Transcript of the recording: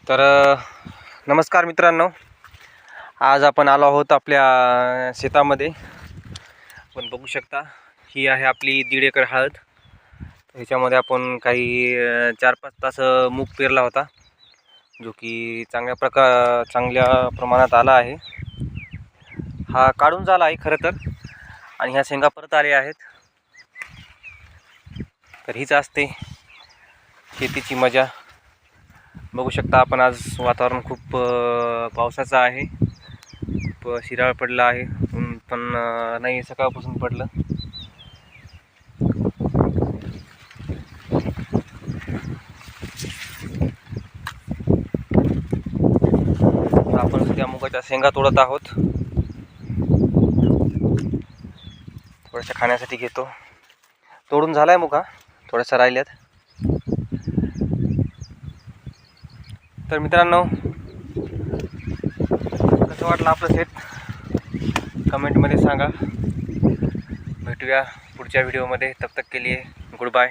तर नमस्कार मित्रांनो, आज आपण आलो आहोत आपल्या शेतामध्ये. आपण बघू शकता ही आहे आपली 1.5 एकर हळद. ह्याच्यामध्ये आपण काही 4-5 तास मूग पेरला होता, जो की चांगल्या प्रमाणात आला आहे. हा काढून झाला आहे खरं तर, आणि ह्या शेंगा परत आल्या आहेत. तर हीच असते शेतीची मजा. बघू शकता आपण, आज वातावरण खूप पावसाचं आहे. खूप शिराळ पडला आहे, पण नाही सकाळपासून पडलं. आपण सध्या मुगाच्या शेंगा तोडत आहोत. थोड्याशा खाण्यासाठी घेतो. तोडून झालाय मुगा, थोड्याशा राहिल्यात. तर मित्रांनो, कसं वाटलं आपलं शेत कमेंटमध्ये सांगा. भेटूया पुढच्या व्हिडिओमध्ये. तब तक के लिए गुड बाय.